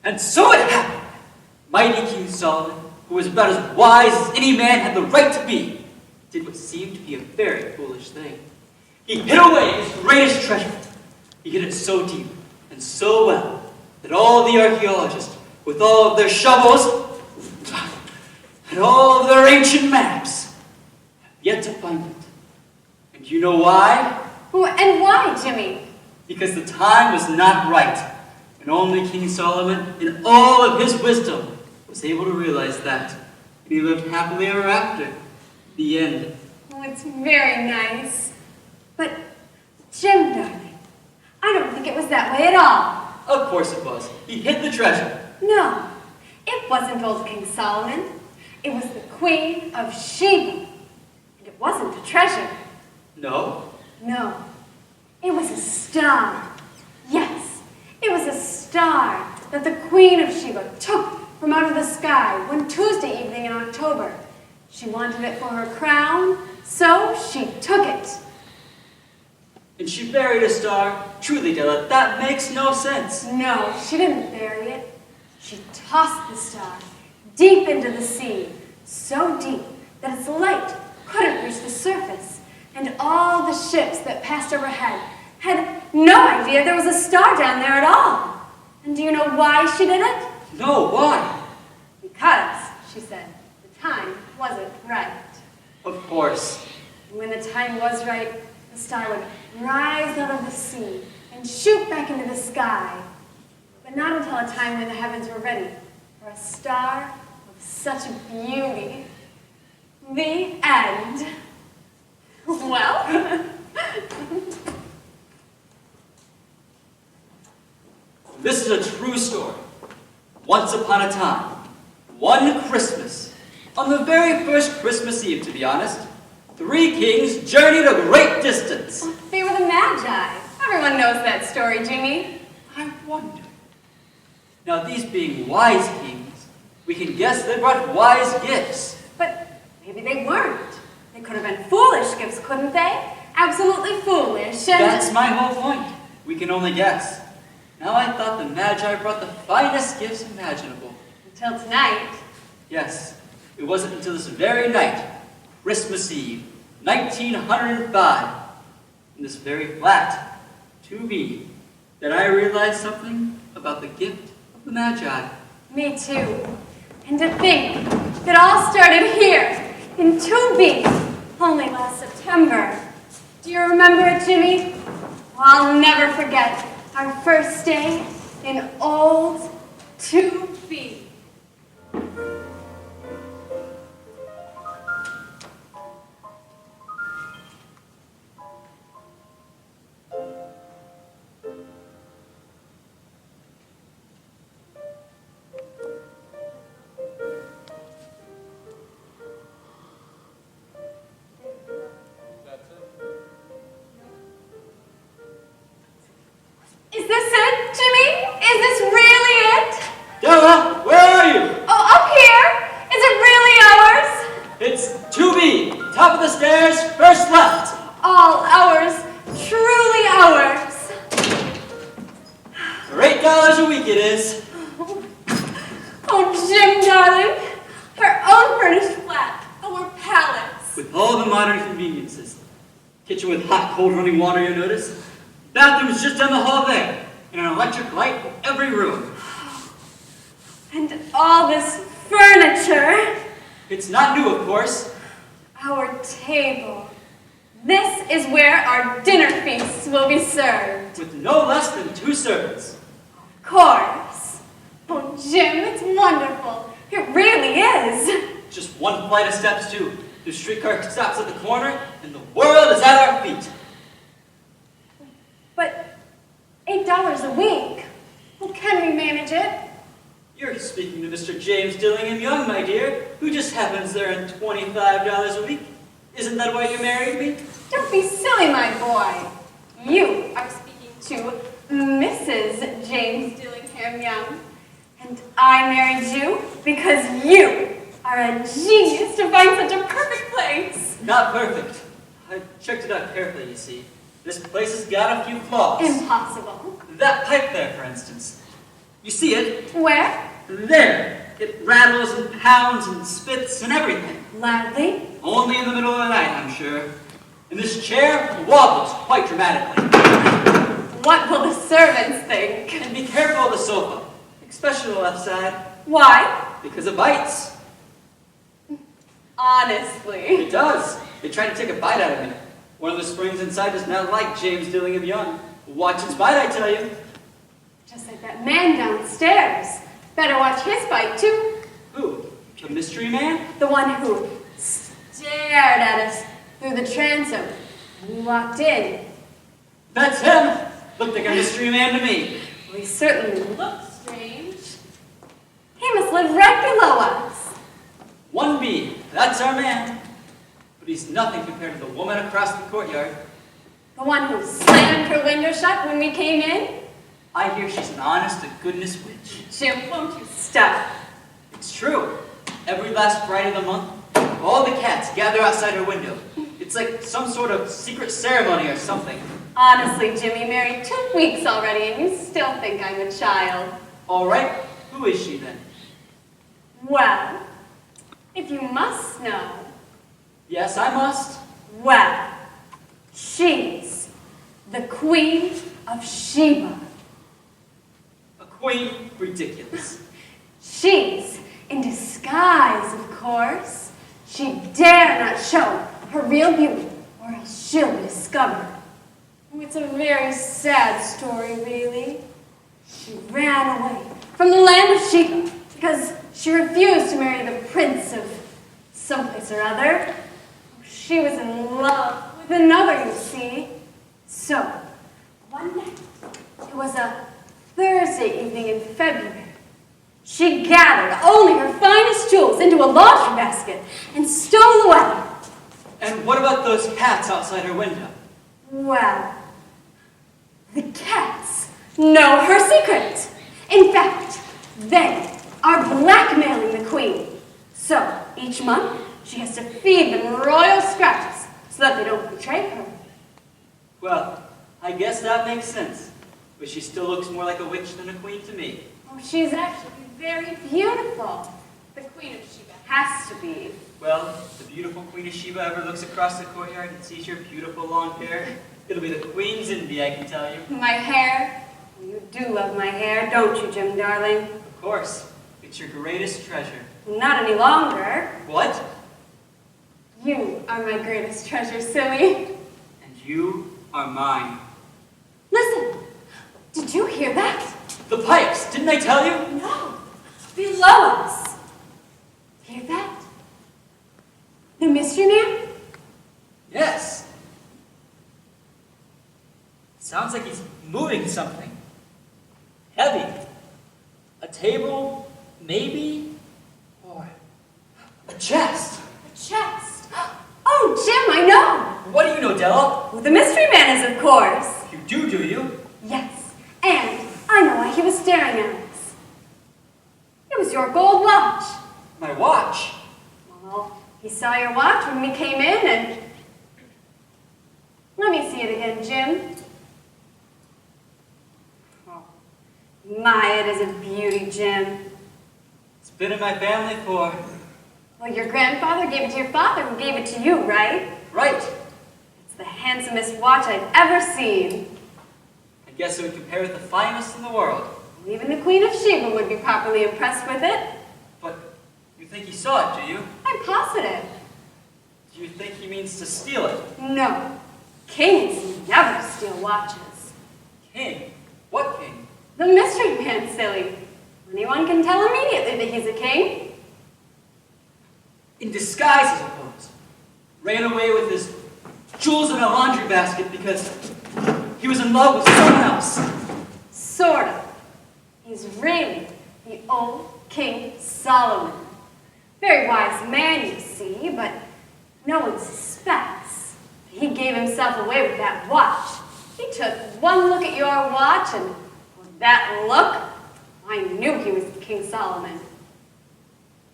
And so it happened. Mighty King Solomon, who was about as wise as any man had the right to be, did what seemed to be a very foolish thing. He hid away his greatest treasure. He hid it so deep and so well that all the archaeologists, with all of their shovels and all of their ancient maps, have yet to find it. And you know why? And why, Jimmy? Because the time was not right. And only King Solomon, in all of his wisdom, was able to realize that. And he lived happily ever after. The end. Oh, it's very nice. But, Jim, darling, I don't think it was that way at all. Of course it was. He hid the treasure. No, it wasn't old King Solomon. It was the Queen of Sheba. And it wasn't a treasure. No? No, it was a star. Yes, it was a star that the Queen of Sheba took from out of the sky one Tuesday evening in October. She wanted it for her crown, so she took it. And she buried a star? Truly, Della, that makes no sense. No, she didn't bury it. She tossed the star deep into the sea, so deep that its light couldn't reach the surface, and all the ships that passed overhead had no idea there was a star down there at all. And do you know why she did it? No, why? Because, she said, the time wasn't right. Of course. And when the time was right, the star would rise out of the sea and shoot back into the sky. But not until a time when the heavens were ready for a star of such beauty. The end. Well, this is a true story. Once upon a time, one Christmas, on the very first Christmas Eve, to be honest, 3 kings journeyed a great distance. they were the Magi. Everyone knows that story, Jimmy. I wonder. Now, these being wise kings, we can guess they brought wise gifts. But maybe they weren't. They could have been foolish gifts, couldn't they? Absolutely foolish. And That's my whole point. We can only guess. Now I thought the Magi brought the finest gifts imaginable. until tonight. Yes, it wasn't until this very night, Christmas Eve, 1905, in this very flat, to me, that I realized something about the gift of the Magi. Me too. And to think that all started here, in 2B, only last September. Do you remember it, Jimmy? Well, I'll never forget our first day in old 2B. Is this it, Jimmy? Is this really it? Della, where are you? Oh, up here? Is it really ours? It's 2B, top of the stairs, first left. All ours, truly ours. For $8 a week it is. Oh, Jim, darling, our own furnished flat, our palace. With all the modern conveniences. Kitchen with hot, cold running water, you notice. Bathroom's just down the hall there, and an electric light in every room. And all this furniture. It's not new, of course. Our table. This is where our dinner feasts will be served. With no less than 2 servants. Of course. Oh, Jim, it's wonderful. It really is. Just one flight of steps, too. The streetcar stops at the corner, and the world is at our feet. But $8 a week? Well, can we manage it? You're speaking to Mr. James Dillingham Young, my dear, who just happens to earn $25 a week. Isn't that why you married me? Don't be silly, my boy. You are speaking to Mrs. James Dillingham Young. And I married you because you are a genius to find such a perfect place. Not perfect. I checked it out carefully, you see. This place has got a few flaws. Impossible. That pipe there, for instance. You see it? Where? There. It rattles and pounds and spits and everything. Loudly? Only in the middle of the night, I'm sure. And this chair wobbles quite dramatically. What will the servants think? And be careful of the sofa, especially the left side, Why? because it bites. Honestly. It does. They tried to take a bite out of me. One of the springs inside does not like James Dunnigan young. Watch its bite, I tell you. Just like that man downstairs. Better watch his bite, too. Who? The mystery man? The one who stared at us through the transom when we walked in. That's him. Looked like a mystery man to me. Well, he certainly looks strange. He must live right below us. 1B, that's our man. But he's nothing compared to the woman across the courtyard. The one who slammed her window shut when we came in? I hear she's an honest-to-goodness witch. Jim, won't you stop? It's true. Every last Friday of the month, all the cats gather outside her window. It's like some sort of secret ceremony or something. Honestly, Jimmy, married 2 weeks already, and you still think I'm a child. All right, who is she then? Well, if you must know, Yes, I must. well, she's the Queen of Sheba. A queen? Ridiculous. She's in disguise, of course. She dare not show her real beauty, or else she'll be discovered. Oh, it's a very sad story, really. She ran away from the land of Sheba because she refused to marry the prince of someplace or other. She was in love with another, you see. So, one night, it was a Thursday evening in February, she gathered only her finest jewels into a laundry basket and stole away. And what about those cats outside her window? Well, the cats know her secret. In fact, they are blackmailing the queen. So, each month, she has to feed them royal scraps so that they don't betray her. Well, I guess that makes sense. But she still looks more like a witch than a queen to me. Oh, she's actually very beautiful. The Queen of Sheba has to be. Well, if the beautiful Queen of Sheba ever looks across the courtyard and sees your beautiful long hair, it'll be the Queen's envy, I can tell you. My hair? You do love my hair, don't you, Jim, darling? Of course. It's your greatest treasure. Not any longer. What? You are my greatest treasure, silly. And you are mine. Listen, did you hear that? The pipes! Didn't I tell you? No, below us. Hear that? The mystery man? Yes. Sounds like he's moving something. Heavy. A table, maybe? Or a chest. A chest. Oh, Jim, I know. What do you know, Della? Who the mystery man is, of course. You do you? Yes, and I know why he was staring at us. It was your gold watch. My watch. Well, he saw your watch when we came in and... Let me see it again, Jim. Oh, my, it is a beauty, Jim. It's been in my family for... Well, your grandfather gave it to your father who gave it to you, right? Right. It's the handsomest watch I've ever seen. I guess it would compare with the finest in the world. Even the Queen of Sheba would be properly impressed with it. But you think he saw it, do you? I'm positive. Do you think he means to steal it? No. Kings never steal watches. King? What king? The mystery man, silly. Anyone can tell immediately that he's a king. In disguise, I suppose. Ran away with his jewels in a laundry basket because he was in love with someone else. Sort of. He's really the old King Solomon. Very wise man, you see, but no one suspects. He gave himself away with that watch. He took one look at your watch, and with that look, I knew he was King Solomon.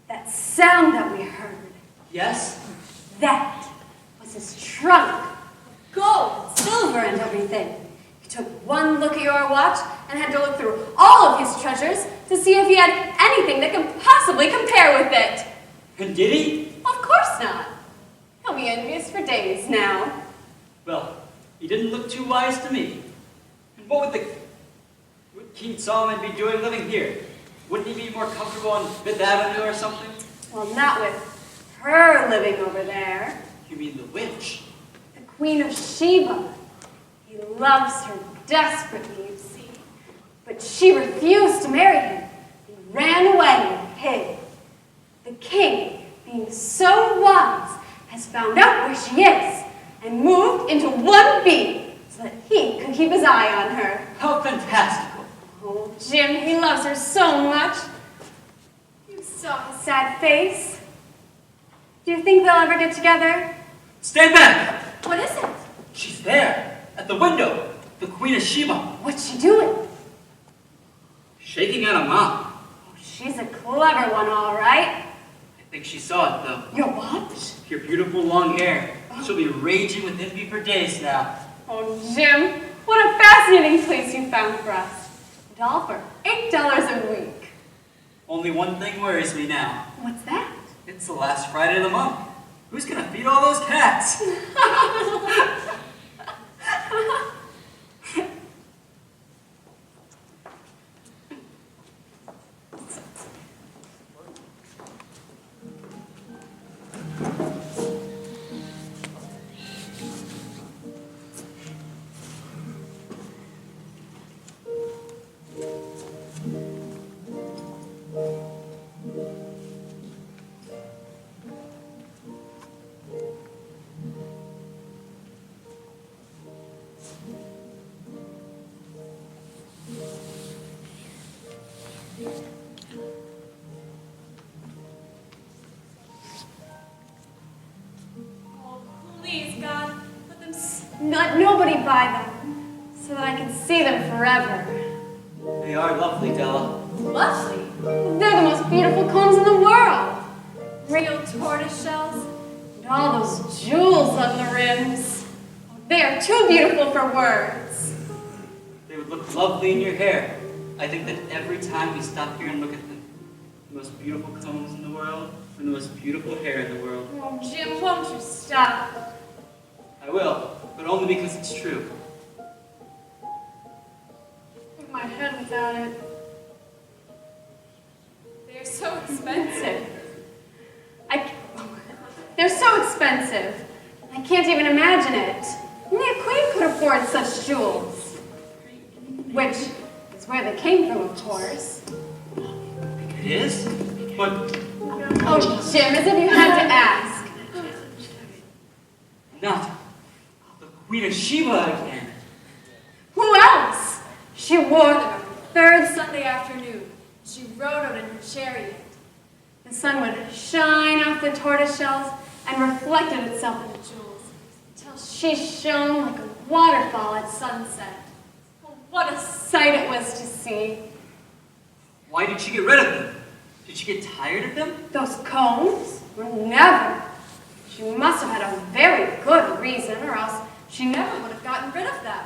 That sound that we heard. Yes? That was his trunk. Gold, silver, and everything. He took one look at your watch, and had to look through all of his treasures to see if he had anything that could possibly compare with it. And did he? Of course not. He'll be envious for days now. Well, he didn't look too wise to me. And what would King Solomon be doing living here? Wouldn't he be more comfortable on Fifth Avenue or something? Well, not with her living over there. You mean the witch? The Queen of Sheba. He loves her desperately, you see. But she refused to marry him. He ran away and hid. The king, being so wise, has found out where she is and moved into 1B so that he could keep his eye on her. How fantastical. Oh, Jim, he loves her so much. You saw his sad face. Do you think they'll ever get together? Stand back! What is it? She's there, at the window, the Queen of Sheba. What's she doing? Shaking out a mop. Oh, she's a clever one, all right. I think she saw it, though. Your what? Your beautiful long hair. She'll be raging with envy for days now. Oh, Jim, what a fascinating place you found for us. And all for $8 a week. Only one thing worries me now. What's that? It's the last Friday of the month. Who's gonna feed all those cats? Please, God, let nobody buy them, so that I can see them forever. They are lovely, Della. Lovely? They're the most beautiful combs in the world. Real tortoise shells, and all those jewels on the rims. They are too beautiful for words. They would look lovely in your hair. I think that every time we stop here and look at them, the most beautiful combs in the world, and the most beautiful hair in the world. Oh, Jim, won't you stop? I will, but only because it's true. Take my head without it. They're so expensive. They're so expensive. I can't even imagine it. Only a queen could afford such jewels. Which is where they came from, of course. It is? But Oh, Jim, as if you had to ask. not the Queen of Sheba again. Who else? She wore them every third Sunday afternoon. She rode out in her chariot. The sun would shine off the tortoise shells and reflected itself in the jewels until she shone like a waterfall at sunset. Oh, what a sight it was to see. Why did she get rid of them? Did she get tired of them? Those combs? Never. She must have had a very good reason, or else she never would have gotten rid of them.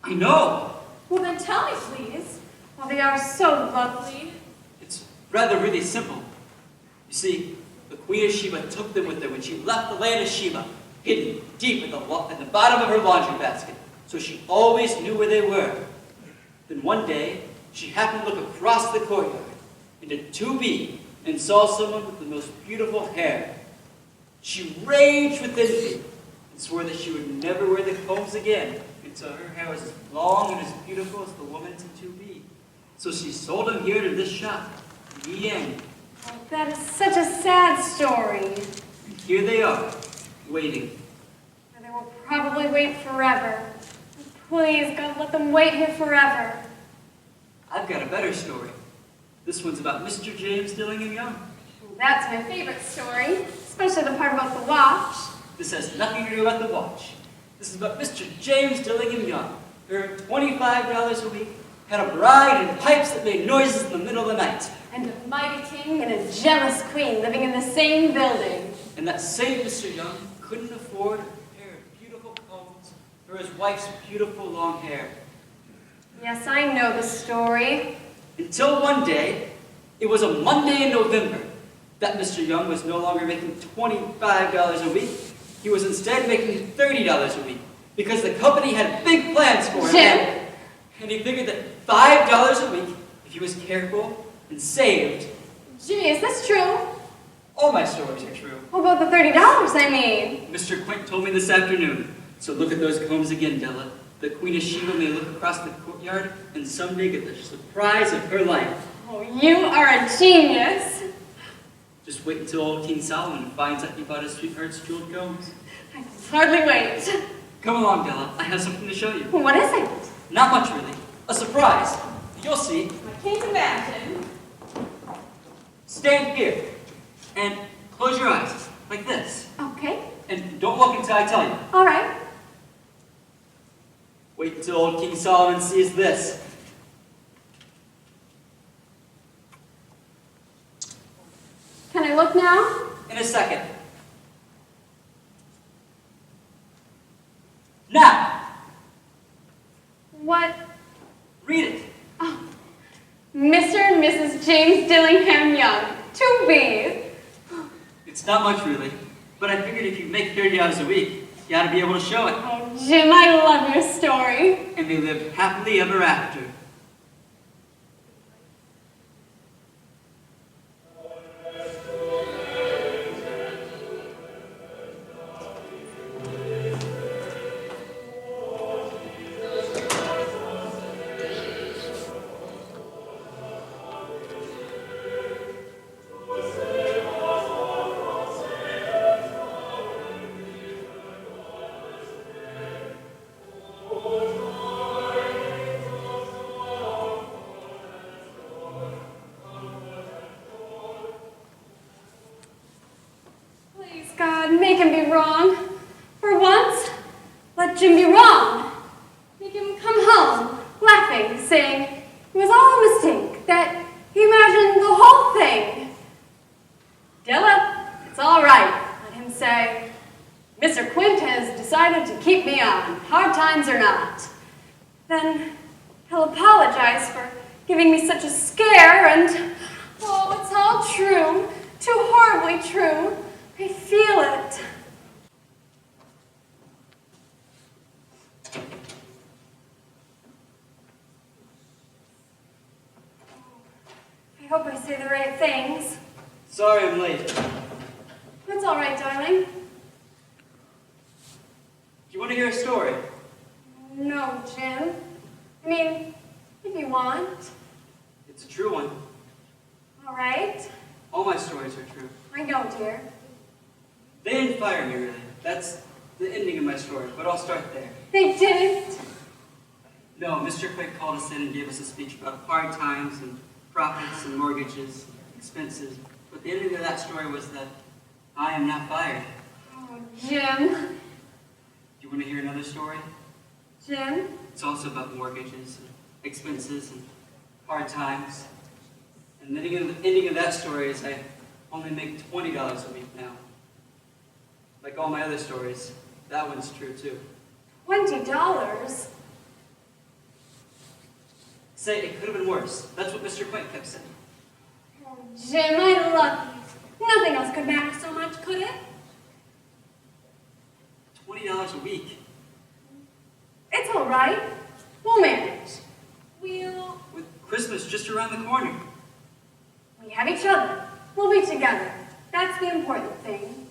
I know. Well, then tell me, please. Well, they are so lovely. It's rather really simple. You see, the Queen of Sheba took them with her when she left the land of Sheba, hidden deep in the bottom of her laundry basket, so she always knew where they were. Then one day, she happened to look across the courtyard into 2B and saw someone with the most beautiful hair. She raged with envy and swore that she would never wear the combs again until her hair was as long and as beautiful as the woman's in 2B. So she sold them here to this shop. The end. Oh, that is such a sad story. And here they are, waiting. They will probably wait forever. Please, God, let them wait here forever. I've got a better story. This one's about Mr. James Dunnigan Young. That's my favorite story, especially the part about the watch. This has nothing to do about the watch. This is about Mr. James Dunnigan Young. Earned $25 a week, had a bride and pipes that made noises in the middle of the night. And a mighty king and a jealous queen living in the same building. And that same Mr. Young couldn't afford a pair of beautiful combs for his wife's beautiful long hair. Yes, I know the story. Until one day, it was a Monday in November, that Mr. Young was no longer making $25 a week. He was instead making $30 a week because the company had big plans for him. Jim? And he figured that $5 a week, if he was careful and saved. Jimmy, is this true? All my stories are true. What about the $30, I mean? Mr. Quint told me this afternoon. So look at those combs again, Della. The Queen of Sheba may look across the courtyard and someday get the surprise of her life. Oh, you are a genius. Just wait until old King Solomon finds out he bought his sweetheart's jeweled combs. I can hardly wait. Come along, Della. I have something to show you. What is it? Not much, really. A surprise. You'll see. I can't imagine. Stand here and close your eyes, like this. Okay. And don't look until I tell you. All right. Wait until old King Solomon sees this. Can I look now? In a second. Now, What? read it. Oh, Mr. and Mrs. James Dillingham Young, to be. It's not much, really. But I figured if you make $30 a week, you ought to be able to show it. Oh, Jim, I love your story. And they lived happily ever after. Please, God, make him be wrong. For once, let Jim be wrong. Make him come home, laughing, saying it was all a mistake, that he imagined the whole thing. Della, it's all right. Let him say, Mr. Quint has decided to keep me on, hard times or not. Then he'll apologize for giving me such a scare, and, oh, it's all true, too horribly true. I feel it. I hope I say the right things. Sorry I'm late. That's all right, darling. Do you want to hear a story? No, Jim. I mean, if you want. It's a true one. All right. All my stories are true. I know, dear. They didn't fire me, really. That's the ending of my story, but I'll start there. They didn't. No, Mr. Quick called us in and gave us a speech about hard times and profits and mortgages, expenses. But the ending of that story was that I am not fired. Oh, Jim. Do you want to hear another story? Jim? It's also about mortgages and expenses and hard times. And the ending of that story is I only make $20 a week now. Like all my other stories, that one's true too. $20? Say, it could have been worse. That's what Mr. Quint kept saying. Oh, Jim, I love you. Nothing else could matter so much, could it? $20 a week. It's all right. We'll manage. We'll... With Christmas just around the corner. We have each other. We'll be together. That's the important thing.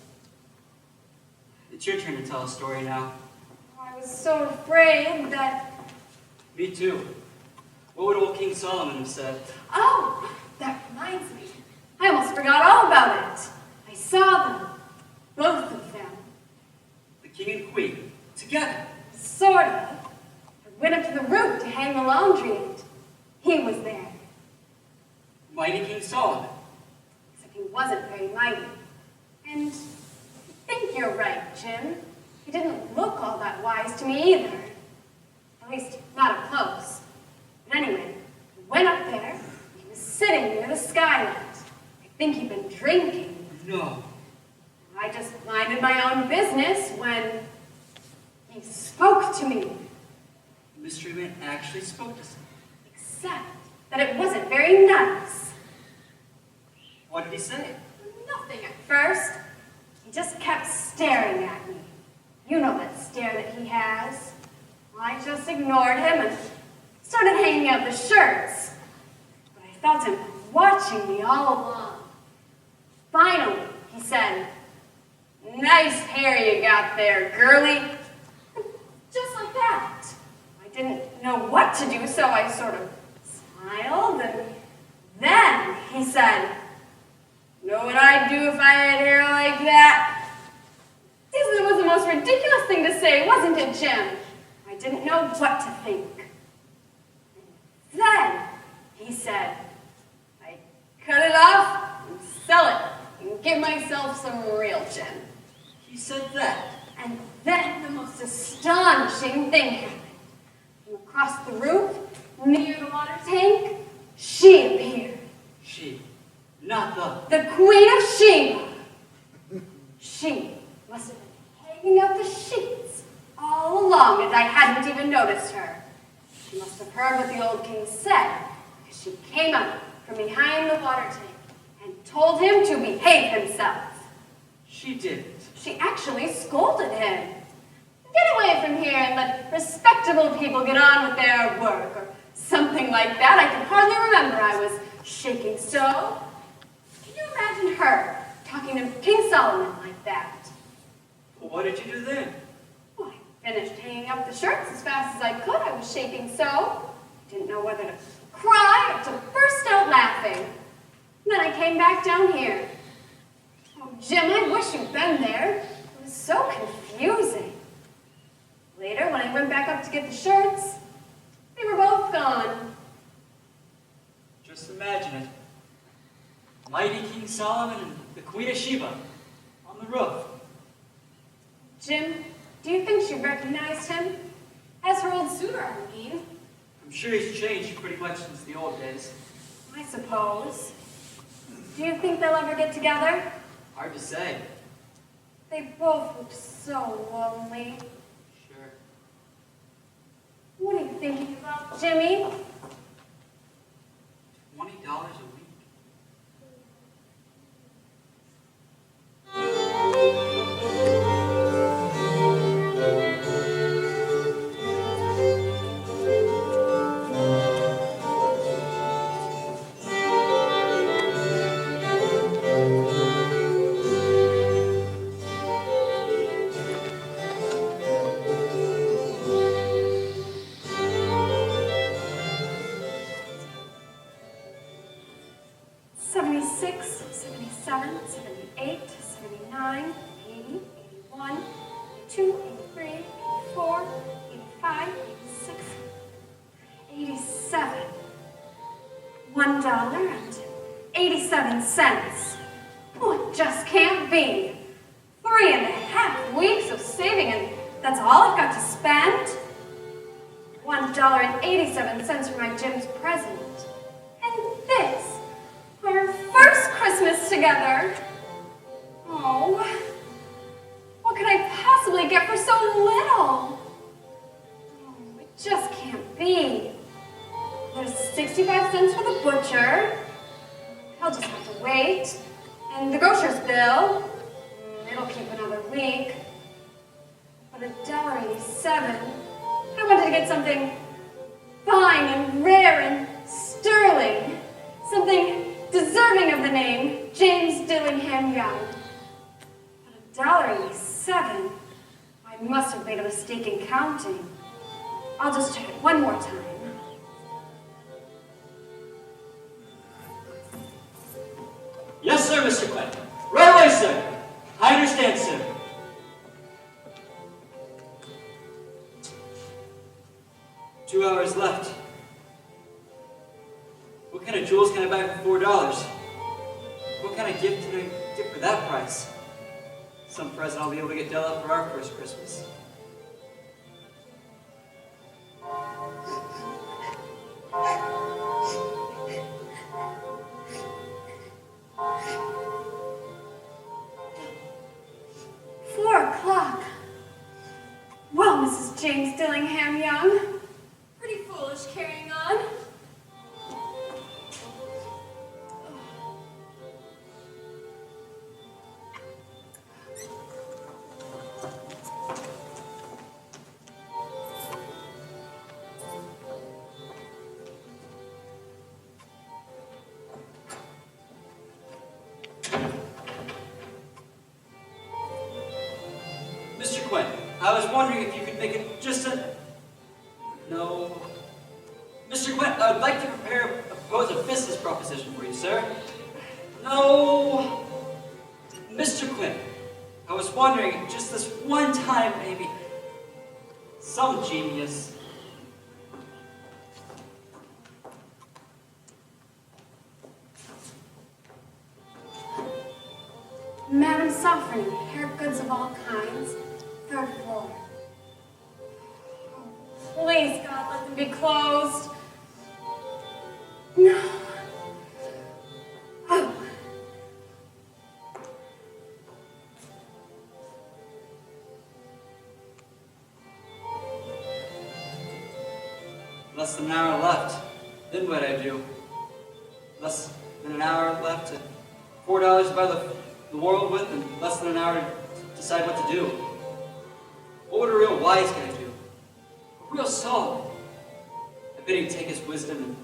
It's your turn to tell a story now. I was so afraid that... Me too. What would old King Solomon have said? Oh, that reminds me. I almost forgot all about it. I saw them. Both of them. The king and queen, together. Sort of. I went up to the roof to hang the laundry and he was there. Mighty King Solomon. Except he wasn't very mighty. And I think you're right, Jim. He didn't look all that wise to me either. At least, not up close. But anyway, I went up there. He was sitting near the skylight. I think he'd been drinking. No. I just minded my own business when he spoke to me. mystery man actually spoke to someone. Except that it wasn't very nice. What did he say? Nothing at first. He just kept staring at me. You know that stare that he has. I just ignored him and started hanging out the shirts. But I felt him watching me all along. Finally, he said, "Nice hair you got there, girlie." Just like that. I didn't know what to do, so I sort of smiled, and then he said, "Know what I'd do if I had hair like that?" This was the most ridiculous thing to say, wasn't it, Jim? I didn't know what to think. Then he said, "I'd cut it off and sell it and get myself some real gin." He said that. And then the most astonishing thing happened. From across the roof, near the water tank, she appeared. She, not The Queen of Sheba. She must have been hanging up the sheets all along, and I hadn't even noticed her. She must have heard what the old king said, because she came up from behind the water tank and told him to behave himself. She didn't. She actually scolded him. "Get away from here and let respectable people get on with their work," or something like that. I can hardly remember. I was shaking so. Can you imagine her talking to King Solomon like that? Well, what did you do then? Well, I finished hanging up the shirts as fast as I could. I was shaking so. Didn't know whether to cry or to burst out laughing. And then I came back down here. Oh, Jim, I wish you'd been there. It was so confusing. Later, when I went back up to get the shirts, they were both gone. Just imagine it. Mighty King Solomon and the Queen of Sheba on the roof. Jim, do you think she recognized him? As her old suitor, I mean. I'm sure he's changed pretty much since the old days. I suppose. Do you think they'll ever get together? Hard to say. They both look so lonely. Sure. What are you thinking about, Jimmy? $20 a week. $1.87. Oh, it just can't be. 3.5 weeks of saving, and that's all I've got to spend? $1.87 for my Jim's present. And this, our first Christmas together. Oh, what could I possibly get for so little? Oh, it just can't be. There's 65 cents for the butcher. I'll just have to wait. And the grocer's bill. It'll keep another week. But $1.87. I wanted to get something fine and rare and sterling. Something deserving of the name James Dillingham Young. But $1.87. I must have made a mistake in counting. I'll just check it one more time. Yes, sir, Mr. Quinn. Right away, sir. I understand, sir. Two hours left. What kind of jewels can I buy for $4? What kind of gift can I get for that price? Some present I'll be able to get Della for our first Christmas. $4 o'clock. Well, Mrs. James Dillingham Young, I was wondering if you could make it just a... No. Mr. Quinn, I would like to propose a business proposition for you, sir. No. Mr. Quinn, I was wondering if just this one time, maybe, some genius... Madam Softening, hair goods of all kinds, 3rd floor. Oh, please, God, let them be closed. No. Oh. Less than an hour left. Then what'd I do? Less than an hour left and $4 to buy the world with, and less than an hour to decide what to do. What would a real wise guy do? A real soul. I bet he'd take his wisdom and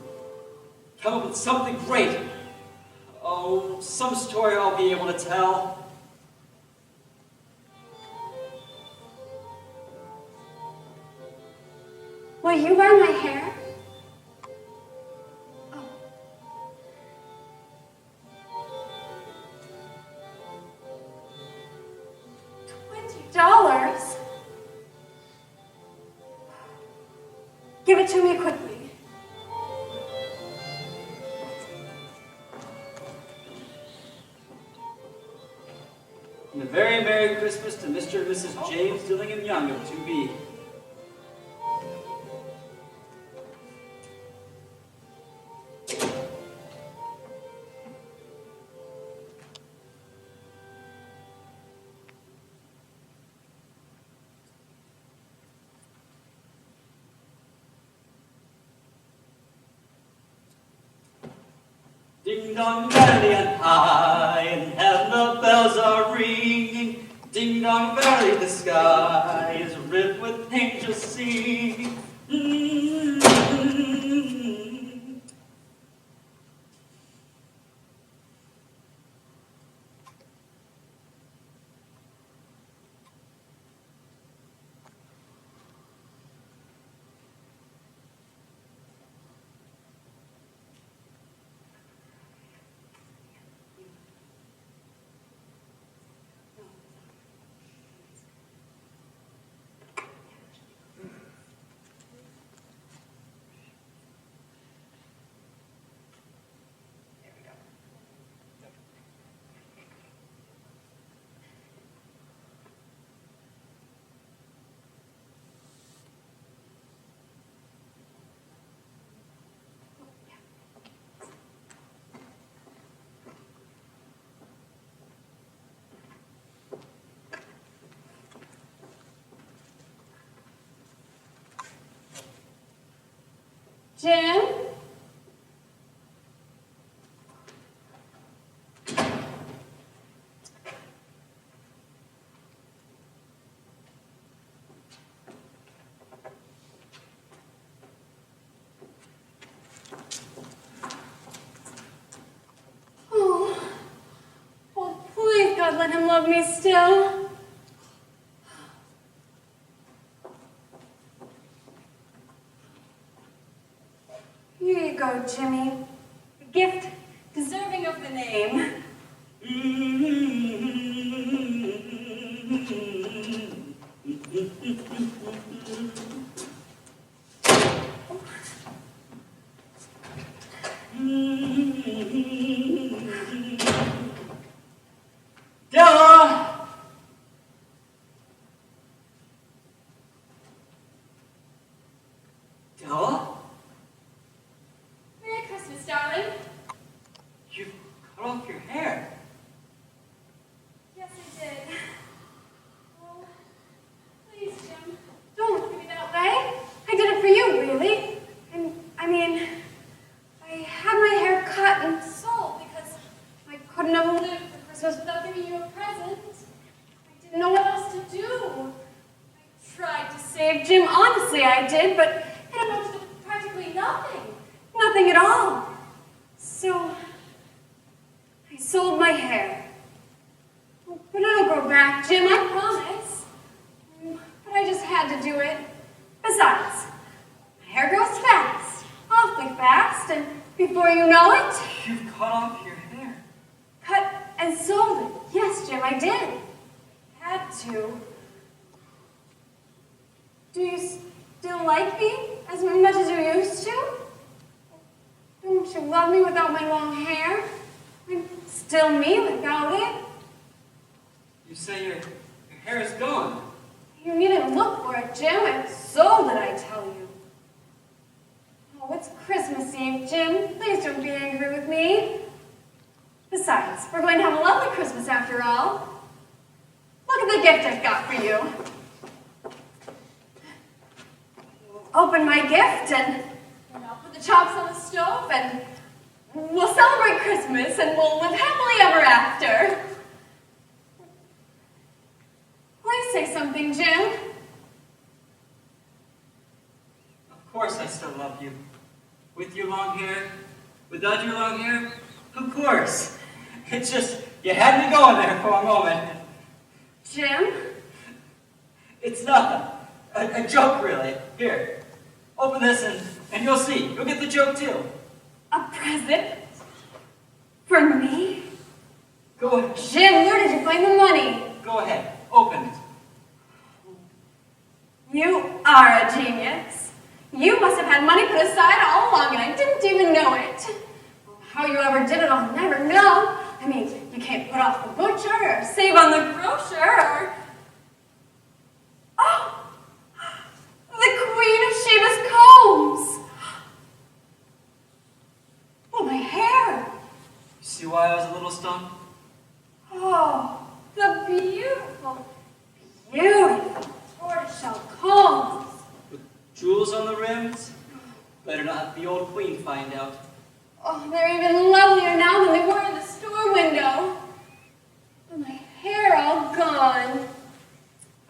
come up with something great. Oh, some story I'll be able to tell. Will you buy my hair? Oh. $20? Give it to me quickly. And a very Merry Christmas to Mr. and Mrs. James Dunnigan Young of 2B. Ding dong valley on high, and heaven the bells are ringing. Ding dong valley, the sky is ripped with angels singing. Jim? Oh, please, God, let him love me still. Here you go, Jimmy. A gift deserving of the name. Della! Della? Merry Christmas, darling. You cut off your hair. Yes, I did. Oh, please, Jim, don't look at me that way. I did it for you, really. And, I mean, I had my hair cut and sold because I couldn't have lived for Christmas without giving you a present. I didn't know what else to do. I tried to save Jim, honestly I did, but it amounted to practically nothing. Nothing at all. So, I sold my hair. But it'll grow back, Jim, I promise. But but I just had to do it. Besides, my hair grows fast, awfully fast, and before you know it, You've cut off your hair. cut and sold it. Yes, Jim, I did. Had to. Do you still like me as much as you used to? Don't you love me without my long hair? I'm still me without it. You say your hair is gone. You needn't look for it, Jim. I sold it, I tell you. Oh, it's Christmas Eve, Jim. Please don't be angry with me. Besides, we're going to have a lovely Christmas after all. Look at the gift I've got for you. Open my gift and I'll put the chops on the stove and we'll celebrate Christmas and we'll live happily ever after. Please say something, Jim. Of course I still love you. With your long hair, without your long hair, of course. It's just, you had me going there for a moment. Jim? It's nothing. A joke, really. Here, open this and you'll see. You'll get the joke, too. A present? For me? Go ahead. Jim, where did you find the money? Go ahead. Open it. You are a genius. You must have had money put aside all along and I didn't even know it. How you ever did it, I'll never know. I mean, you can't put off the butcher or save on the grocer or... Oh! The Queen of Sheba's combs! Oh, my hair! You see why I was a little stunned? Oh, the beautiful, beautiful tortoiseshell combs. With jewels on the rims? Better not have the old queen find out. Oh, they're even lovelier now than they were in the store window. But my hair all gone.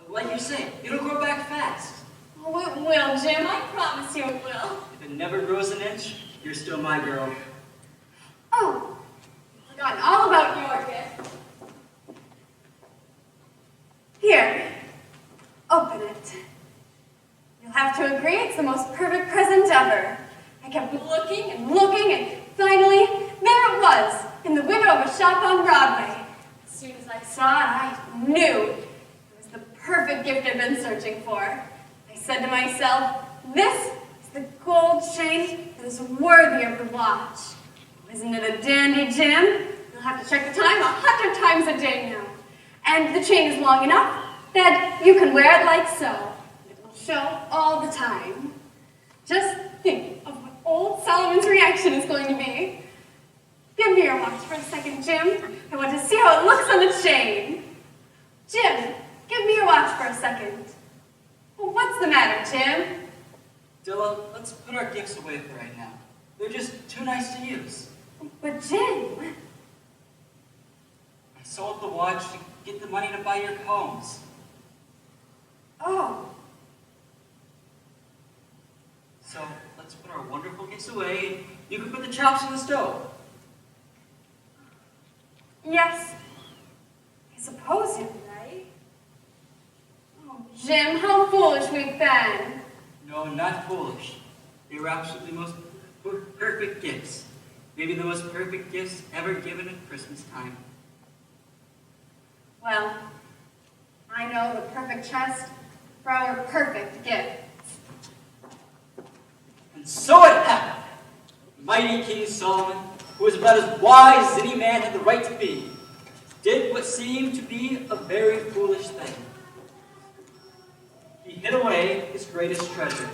Like you say, it'll grow back fast. Oh, it will, Jim. I promise you it will. If it never grows an inch, you're still my girl. Oh, I've forgotten all about your gift. Here, open it. You'll have to agree it's the most perfect present ever. I kept looking and finally, there it was, in the window of a shop on Broadway. As soon as I saw it, I knew it was the perfect gift I'd been searching for. I said to myself, this is the gold chain that is worthy of the watch. Isn't it a dandy, Jim? You'll have to check the time 100 times a day now. And the chain is long enough that you can wear it like so. It will show all the time. Just think of what old Solomon's reaction is going to be. Give me your watch for a second, Jim. I want to see how it looks on the chain. Jim, give me your watch for a second. Well, what's the matter, Jim? Dilla, let's put our gifts away for right now. They're just too nice to use. But Jim... I sold the watch to get the money to buy your combs. Oh. So let's put our wonderful gifts away and you can put the chops in the stove. Yes. I suppose you're right. Oh, Jim, how foolish we've been. No, not foolish. They were absolutely most perfect gifts. Maybe the most perfect gifts ever given at Christmas time. Well, I know the perfect chest for our perfect gift. And so it happened. Mighty King Solomon, who was about as wise as any man had the right to be, did what seemed to be a very foolish thing. He hid away his greatest treasure.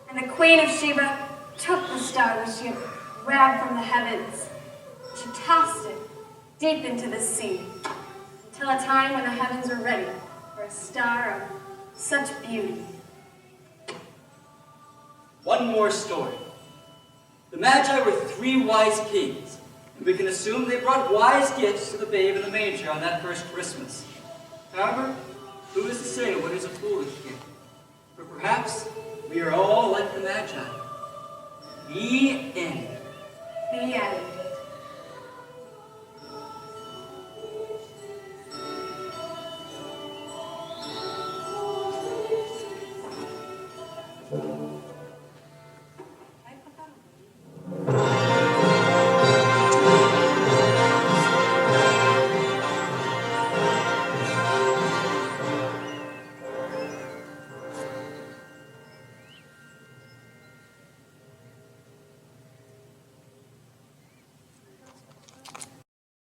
And the Queen of Sheba took the star which she had grabbed from the heavens. She tossed it deep into the sea, until a time when the heavens were ready for a star of such beauty. One more story. The Magi were 3 wise kings, and we can assume they brought wise gifts to the babe in the manger on that first Christmas. However, who is to say what is a foolish gift? For perhaps we are all like the Magi. The end.